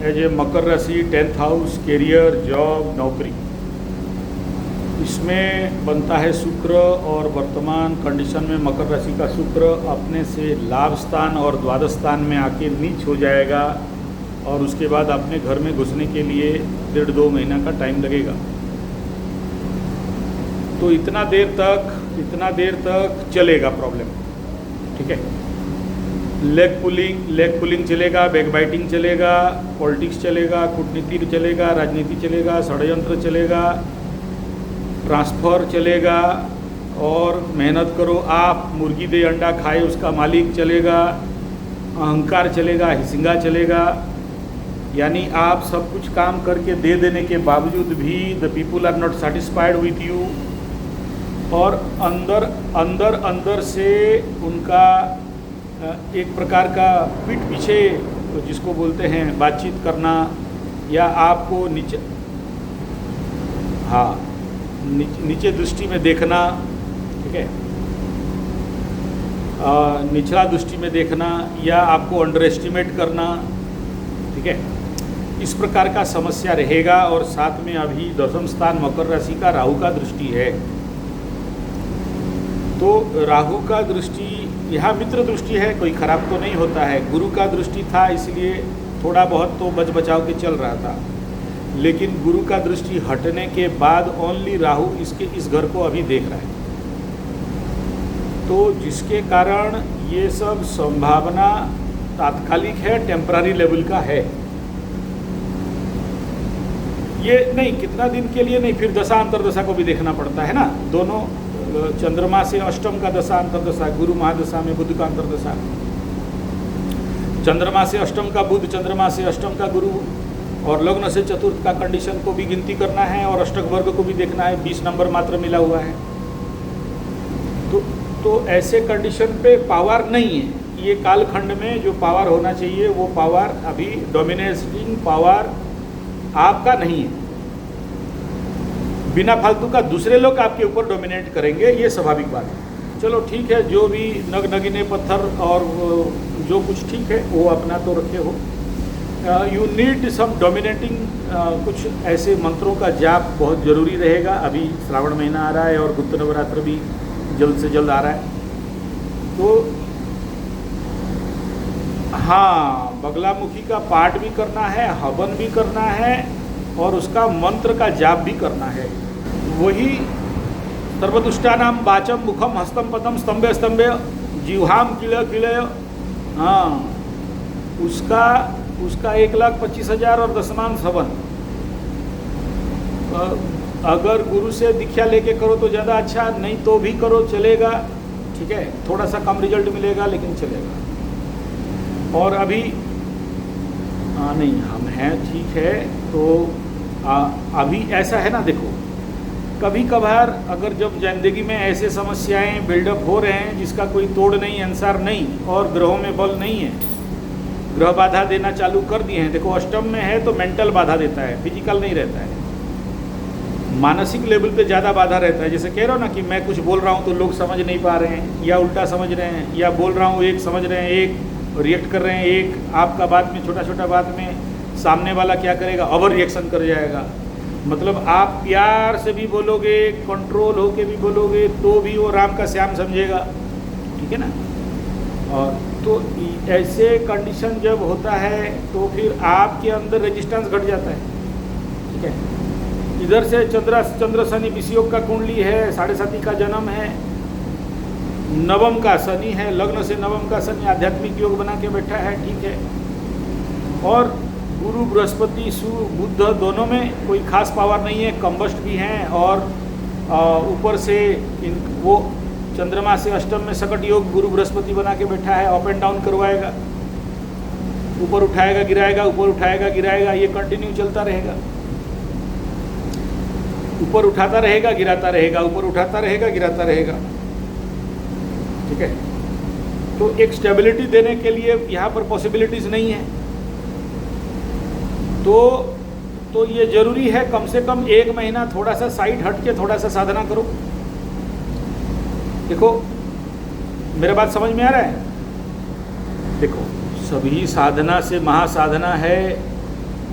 As a मकर राशि 10th house, career, job, नौकरी, इसमें बनता है शुक्र। और वर्तमान कंडीशन में मकर राशि का शुक्र अपने से लाभ स्थान और द्वादश स्थान में आके नीच हो जाएगा और उसके बाद अपने घर में घुसने के लिए 1.5-2 महीना का टाइम लगेगा। तो इतना देर तक चलेगा प्रॉब्लम, ठीक है। लेग पुलिंग चलेगा, बैकबाइटिंग चलेगा, पॉलिटिक्स चलेगा, कूटनीति चलेगा, राजनीति चलेगा, षड्यंत्र चलेगा, ट्रांसफ़र चलेगा। और मेहनत करो आप, मुर्गी दे अंडा खाए उसका मालिक चलेगा, अहंकार चलेगा, हिसिंगा चलेगा। यानी आप सब कुछ काम करके दे देने के बावजूद भी the people are not satisfied with you. और अंदर से उनका एक प्रकार का पीठ पीछे, जिसको बोलते हैं बातचीत करना, या आपको नीचे दृष्टि में देखना, ठीक है, निचला दृष्टि में देखना, या आपको अंडर एस्टिमेट करना, ठीक है। इस प्रकार का समस्या रहेगा। और साथ में अभी 10वें स्थान मकर राशि का राहु का दृष्टि है। तो राहु का दृष्टि यहाँ मित्र दृष्टि है, कोई खराब तो नहीं होता है। गुरु का दृष्टि था, इसलिए थोड़ा बहुत तो बच बचाव के चल रहा था, लेकिन गुरु का दृष्टि हटने के बाद ओनली राहु इस घर को अभी देख रहा है। तो जिसके कारण ये सब संभावना तात्कालिक है, टेम्पररी लेवल का है। ये नहीं, कितना दिन के लिए नहीं, फिर दशा अंतरदशा को भी देखना पड़ता है ना। दोनों चंद्रमा से अष्टम का दशा अंतरदशा, गुरु महादशा में बुध का अंतरदशा, चंद्रमा से अष्टम का बुध, चंद्रमा से अष्टम का गुरु, और लग्न से चतुर्थ का कंडीशन को भी गिनती करना है और अष्टक वर्ग को भी देखना है। 20 नंबर मात्र मिला हुआ है। तो ऐसे कंडीशन पे पावर नहीं है। ये कालखंड में जो पावर होना चाहिए वो पावर अभी डोमिनेटिंग पावर आपका नहीं है। बिना फालतू का दूसरे लोग आपके ऊपर डोमिनेट करेंगे, ये स्वाभाविक बात है। चलो ठीक है, जो भी नगीने पत्थर और जो कुछ ठीक है वो अपना तो रखे हो। यू नीड सम डोमिनेटिंग, कुछ ऐसे मंत्रों का जाप बहुत ज़रूरी रहेगा। अभी श्रावण महीना आ रहा है और गुप्त नवरात्र भी जल्द से जल्द आ रहा है। तो हाँ, बगलामुखी का पाठ भी करना है, हवन भी करना है और उसका मंत्र का जाप भी करना है। वही सर्वदुष्टानाम वाचम मुखम हस्तम पदम स्तंभे स्तंभे जिह्वाम किलय, हाँ, उसका 1,25,000 और दशनाम हवन। अगर गुरु से दीक्षा लेके करो तो ज़्यादा अच्छा, नहीं तो भी करो, चलेगा, ठीक है। थोड़ा सा कम रिजल्ट मिलेगा लेकिन चलेगा। और अभी नहीं, हम हैं, ठीक है। तो अभी ऐसा है ना, देखो, कभी कभार अगर जब जिंदगी में ऐसे समस्याएं बिल्डअप हो रहे हैं जिसका कोई तोड़ नहीं, अंसार नहीं, और ग्रहों में बल नहीं है, ग्रह बाधा देना चालू कर दिए हैं। देखो, अष्टम में है तो मेंटल बाधा देता है, फिजिकल नहीं रहता है। मानसिक लेवल पे ज़्यादा बाधा रहता है। जैसे कह रहा हूँ ना कि मैं कुछ बोल रहा हूँ तो लोग समझ नहीं पा रहे हैं, या उल्टा समझ रहे हैं, या बोल रहा हूँ एक, समझ रहे हैं एक, रिएक्ट कर रहे हैं एक। आपका बात में, छोटा बात में सामने वाला क्या करेगा, ओवर रिएक्शन कर जाएगा। मतलब आप प्यार से भी बोलोगे, कंट्रोल होके भी बोलोगे, तो भी वो राम का श्याम समझेगा, ठीक है ना। और तो ऐसे कंडीशन जब होता है तो फिर आपके अंदर रेजिस्टेंस घट जाता है, ठीक है। इधर से चंद्र शनि विषयोग का कुंडली है, 7.5 का जन्म है, नवम का शनि है, लग्न से नवम का शनि आध्यात्मिक योग बना के बैठा है, ठीक है। और गुरु बृहस्पति बुध दोनों में कोई खास पावर नहीं है, कंबस्ट भी हैं। और ऊपर से वो चंद्रमा से अष्टम में सकट योग गुरु बृहस्पति बना के बैठा है, अप एंड डाउन करवाएगा, ऊपर उठाएगा गिराएगा, ऊपर उठाएगा गिराएगा, ये कंटिन्यू चलता रहेगा। ऊपर उठाता रहेगा गिराता रहेगा, ऊपर उठाता रहेगा गिराता रहेगा, ठीक है। तो एक स्टेबिलिटी देने के लिए यहाँ पर पॉसिबिलिटीज़ नहीं है। तो ये ज़रूरी है कम से कम 1 महीना थोड़ा सा साइड हट के थोड़ा सा साधना करो। देखो, मेरा बात समझ में आ रहा है? देखो, सभी साधना से महासाधना है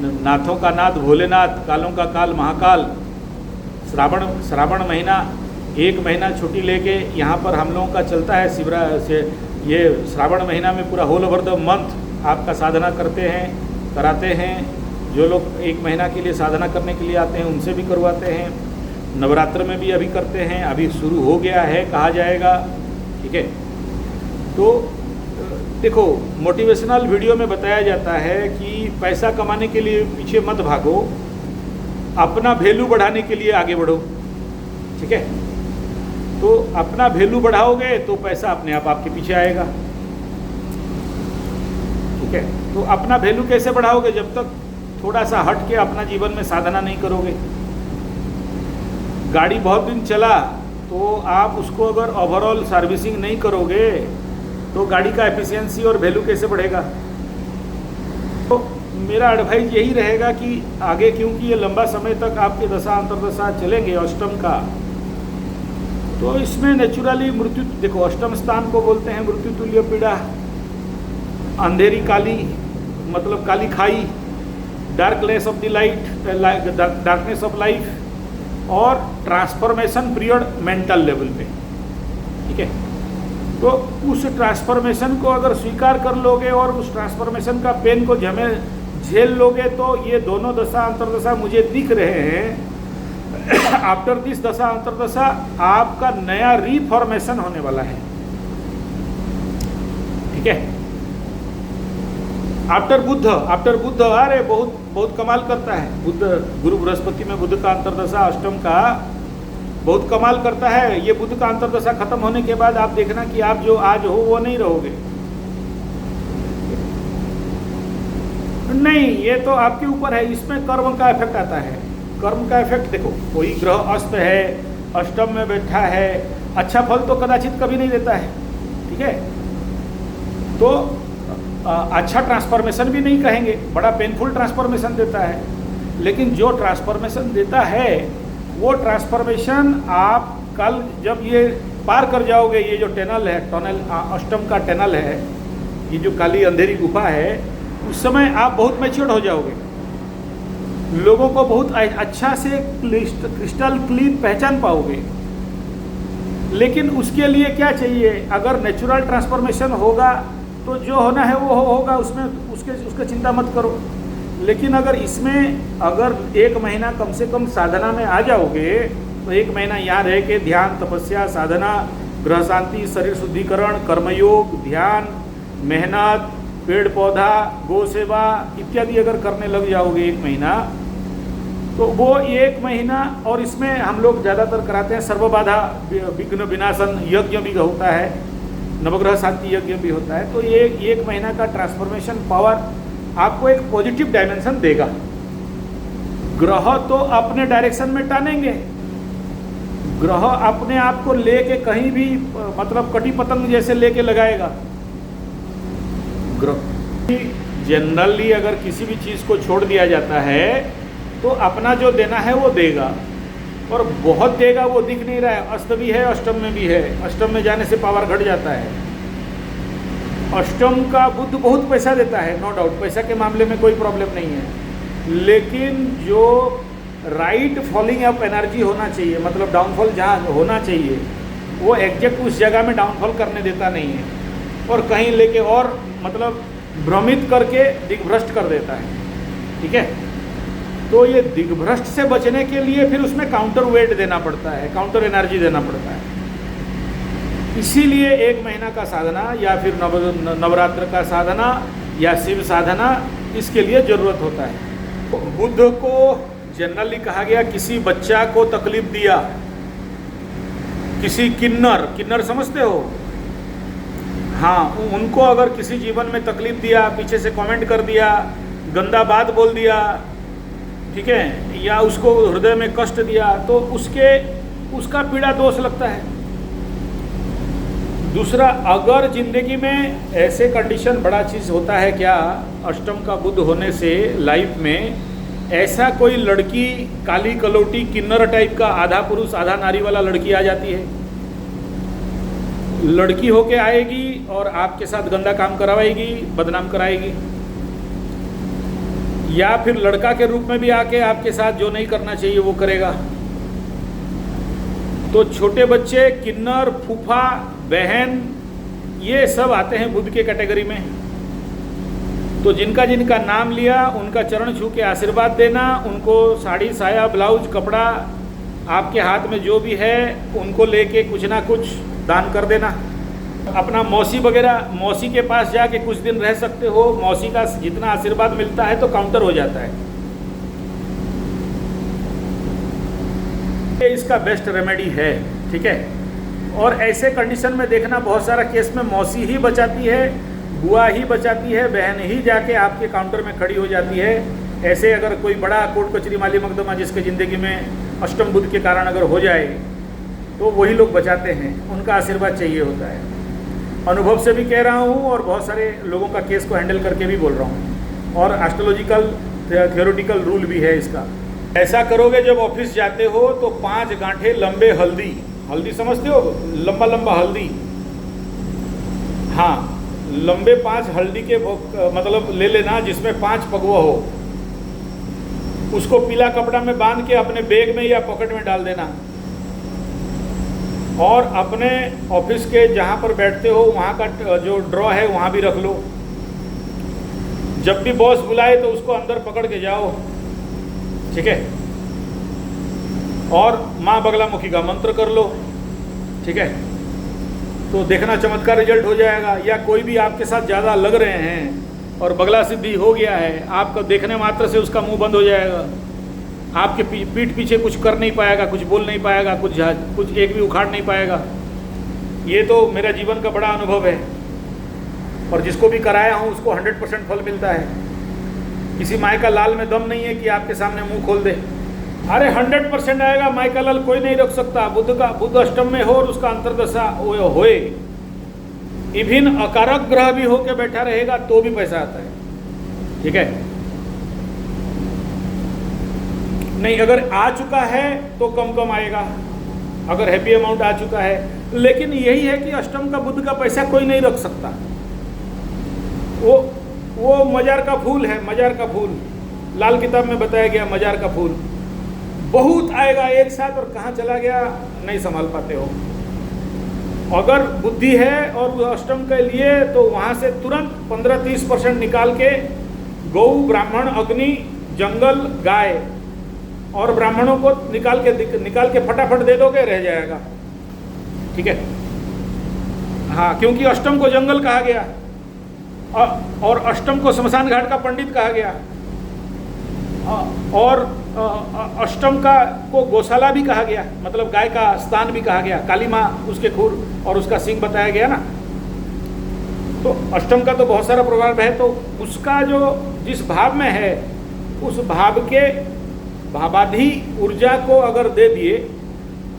नाथों का नाथ भोलेनाथ, कालों का काल महाकाल, श्रावण महीना 1 महीना छुट्टी लेके यहाँ पर हम लोगों का चलता है शिवरा से। ये श्रावण महीना में पूरा होल ओवर द मंथ आपका साधना करते हैं, कराते हैं। जो लोग 1 महीना के लिए साधना करने के लिए आते हैं उनसे भी करवाते हैं। नवरात्र में भी अभी करते हैं, अभी शुरू हो गया है कहा जाएगा, ठीक है। तो देखो, मोटिवेशनल वीडियो में बताया जाता है कि पैसा कमाने के लिए पीछे मत भागो, अपना वैल्यू बढ़ाने के लिए आगे बढ़ो, ठीक है। तो अपना वैल्यू बढ़ाओगे तो पैसा अपने आप आपके पीछे आएगा, ठीक है। तो अपना वैल्यू कैसे बढ़ाओगे? जब तक थोड़ा सा हट के अपना जीवन में साधना नहीं करोगे। गाड़ी बहुत दिन चला तो आप उसको अगर ओवरऑल सर्विसिंग नहीं करोगे तो गाड़ी का एफिशिएंसी और वैल्यू कैसे बढ़ेगा? तो मेरा एडवाइस यही रहेगा कि आगे, क्योंकि ये लंबा समय तक आपके दशा अंतर्दशा चलेंगे अष्टम का, तो इसमें नेचुरली मृत्यु, देखो अष्टम स्थान को बोलते हैं मृत्यु तुल्य पीड़ा, अंधेरी काली मतलब काली खाई, darkness of the light, darkness of life, और ट्रांसफॉर्मेशन पीरियड मेंटल लेवल पे, ठीक है। तो उस ट्रांसफॉर्मेशन को अगर स्वीकार कर लोगे और उस ट्रांसफॉर्मेशन का पेन को झेल लोगे तो ये दोनों दशा अंतर्दशा मुझे दिख रहे हैं। आफ्टर दिस दशा अंतर्दशा आपका नया रीफॉर्मेशन होने वाला है, ठीक है। आफ्टर बुद्ध अरे बहुत कमाल करता है बुद्ध। गुरु बृहस्पति में बुद्ध का अंतर्दशा अष्टम का बहुत कमाल करता है। ये बुद्ध का अंतर्दशा खत्म होने के बाद आप देखना कि आप जो आज हो वो नहीं रहोगे। नहीं, ये तो आपके ऊपर है, इसमें कर्म का इफेक्ट आता है। कर्म का इफेक्ट देखो, कोई ग्रह अस्त है, अष्टम में बैठा है, अच्छा फल तो कदाचित कभी नहीं देता है, ठीक है। तो अच्छा ट्रांसफॉर्मेशन भी नहीं कहेंगे, बड़ा पेनफुल ट्रांसफॉर्मेशन देता है। लेकिन जो ट्रांसफॉर्मेशन देता है वो ट्रांसफॉर्मेशन आप कल जब ये पार कर जाओगे, ये जो टनल अष्टम का टनल है, ये जो काली अंधेरी गुफा है, उस समय आप बहुत मैच्योर्ड हो जाओगे, लोगों को बहुत अच्छा से क्रिस्टल क्लीन पहचान पाओगे। लेकिन उसके लिए क्या चाहिए? अगर नेचुरल ट्रांसफॉर्मेशन होगा तो जो होना है वो होगा, उसमें उसका चिंता मत करो। लेकिन अगर इसमें अगर 1 महीना कम से कम साधना में आ जाओगे तो 1 महीना यहाँ रह के ध्यान, तपस्या, साधना, ग्रह शांति, शरीर शुद्धिकरण, कर्मयोग, ध्यान, मेहनत, पेड़ पौधा, गौ सेवा इत्यादि अगर करने लग जाओगे 1 महीना, तो वो 1 महीना, और इसमें हम लोग ज़्यादातर कराते हैं सर्वबाधा विघ्न विनाशन यज्ञ भी होता है, नवग्रह शांति यज्ञ भी होता है। तो ये 1 महीना का ट्रांसफॉर्मेशन पावर आपको एक पॉजिटिव डायमेंशन देगा। ग्रह तो अपने डायरेक्शन में टानेंगे, ग्रह अपने आप को लेके कहीं भी मतलब कटी पतंग जैसे लेके लगाएगा। ग्रह जनरली अगर किसी भी चीज़ को छोड़ दिया जाता है तो अपना जो देना है वो देगा, और बहुत देगा वो दिख नहीं रहा है। अस्त भी है, अष्टम में भी है, अष्टम में जाने से पावर घट जाता है। अष्टम का बुध बहुत पैसा देता है, नो डाउट, पैसा के मामले में कोई प्रॉब्लम नहीं है। लेकिन जो राइट फॉलिंग ऑफ एनर्जी होना चाहिए, मतलब डाउनफॉल जहाँ होना चाहिए, वो एग्जैक्ट उस जगह में डाउनफॉल करने देता नहीं है, और कहीं लेके और मतलब भ्रमित करके दिग्भ्रष्ट कर देता है, ठीक है। तो ये दिग्भ्रष्ट से बचने के लिए फिर उसमें काउंटर वेट देना पड़ता है, काउंटर एनर्जी देना पड़ता है। इसीलिए 1 महीना का साधना या फिर नवरात्र का साधना या शिव साधना, इसके लिए ज़रूरत होता है। तो बुद्ध को जनरली कहा गया किसी बच्चा को तकलीफ दिया, किसी किन्नर समझते हो? हाँ, उनको अगर किसी जीवन में तकलीफ दिया, पीछे से कमेंट कर दिया, गंदा बात बोल दिया, ठीक है, या उसको हृदय में कष्ट दिया, तो उसका पीड़ा दोष लगता है। दूसरा, अगर जिंदगी में ऐसे कंडीशन, बड़ा चीज़ होता है क्या, अष्टम का बुध होने से लाइफ में ऐसा कोई लड़की काली कलौटी किन्नर टाइप का आधा पुरुष आधा नारी वाला लड़की आ जाती है। लड़की होके आएगी और आपके साथ गंदा काम करवाएगी, बदनाम कराएगी। या फिर लड़का के रूप में भी आके आपके साथ जो नहीं करना चाहिए वो करेगा। तो छोटे बच्चे, किन्नर, फूफा, बहन, ये सब आते हैं बुध के कैटेगरी में। तो जिनका जिनका नाम लिया उनका चरण छू के आशीर्वाद देना, उनको साड़ी, साया, ब्लाउज, कपड़ा, आपके हाथ में जो भी है उनको लेके कुछ ना कुछ दान कर देना। अपना मौसी वगैरह, मौसी के पास जाके कुछ दिन रह सकते हो, मौसी का जितना आशीर्वाद मिलता है तो काउंटर हो जाता है। ये इसका बेस्ट रेमेडी है, ठीक है। और ऐसे कंडीशन में देखना, बहुत सारा केस में मौसी ही बचाती है, बुआ ही बचाती है, बहन ही जाके आपके काउंटर में खड़ी हो जाती है। ऐसे अगर कोई बड़ा कोर्ट कचहरी माली मकदमा जिसके ज़िंदगी में अष्टम बुध के कारण अगर हो जाए तो वही लोग बचाते हैं, उनका आशीर्वाद चाहिए होता है। अनुभव से भी कह रहा हूँ और बहुत सारे लोगों का केस को हैंडल करके भी बोल रहा हूँ, और एस्ट्रोलॉजिकल थियोरेटिकल रूल भी है इसका। ऐसा करोगे जब ऑफिस जाते हो तो 5 गांठे लंबे हल्दी, हल्दी समझते हो, लंबा लंबा हल्दी, हाँ, लंबे 5 हल्दी के मतलब ले लेना जिसमें 5 पगवा हो। उसको पीला कपड़ा में बांध के अपने बैग में या पॉकेट में डाल देना, और अपने ऑफिस के जहाँ पर बैठते हो वहाँ का जो ड्रॉ है वहाँ भी रख लो। जब भी बॉस बुलाए तो उसको अंदर पकड़ के जाओ, ठीक है। और माँ बगलामुखी का मंत्र कर लो, ठीक है। तो देखना चमत्कार रिजल्ट हो जाएगा। या कोई भी आपके साथ ज़्यादा लग रहे हैं और बगला सिद्धि हो गया है, आपका देखने मात्र से उसका मुंह बंद हो जाएगा, आपके पीठ पीछे कुछ कर नहीं पाएगा, कुछ बोल नहीं पाएगा, कुछ एक भी उखाड़ नहीं पाएगा। ये तो मेरा जीवन का बड़ा अनुभव है, और जिसको भी कराया हूँ उसको 100% फल मिलता है। किसी माय का लाल में दम नहीं है कि आपके सामने मुंह खोल दे। अरे 100% आएगा, माय का लाल कोई नहीं रोक सकता। बुध अष्टम में हो और उसका अंतर्दशा होए, इवन अकारक ग्रह भी होके बैठा रहेगा तो भी पैसा आता है, ठीक है। नहीं, अगर आ चुका है तो कम कम आएगा, अगर हैप्पी अमाउंट आ चुका है। लेकिन यही है कि अष्टम का बुध का पैसा कोई नहीं रख सकता। वो मजार का फूल है, मजार का फूल, लाल किताब में बताया गया, मजार का फूल बहुत आएगा एक साथ और कहाँ चला गया नहीं संभाल पाते हो। अगर बुद्धि है और वो अष्टम के लिए तो वहाँ से तुरंत 15-30% निकाल के गौ, ब्राह्मण, अग्नि, जंगल, गाय और ब्राह्मणों को निकाल के फटाफट दे दोगे, रह जाएगा, ठीक है। हाँ, क्योंकि अष्टम को जंगल कहा गया और अष्टम को शमशान घाट का पंडित कहा गया, और अष्टम को गौशाला भी कहा गया, मतलब गाय का स्थान भी कहा गया। काली माँ, उसके खुर और उसका सिंह बताया गया ना। तो अष्टम का तो बहुत सारा प्रभाव है। तो उसका जो जिस भाव में है उस भाव के भावाधि ऊर्जा को अगर दे दिए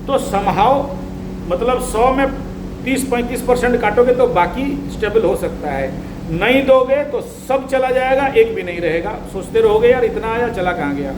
तो समहाव, मतलब 100 में 30-35% काटोगे तो बाकी स्टेबल हो सकता है। नहीं दोगे तो सब चला जाएगा, एक भी नहीं रहेगा। सोचते रहोगे यार इतना आया, चला कहाँ गया।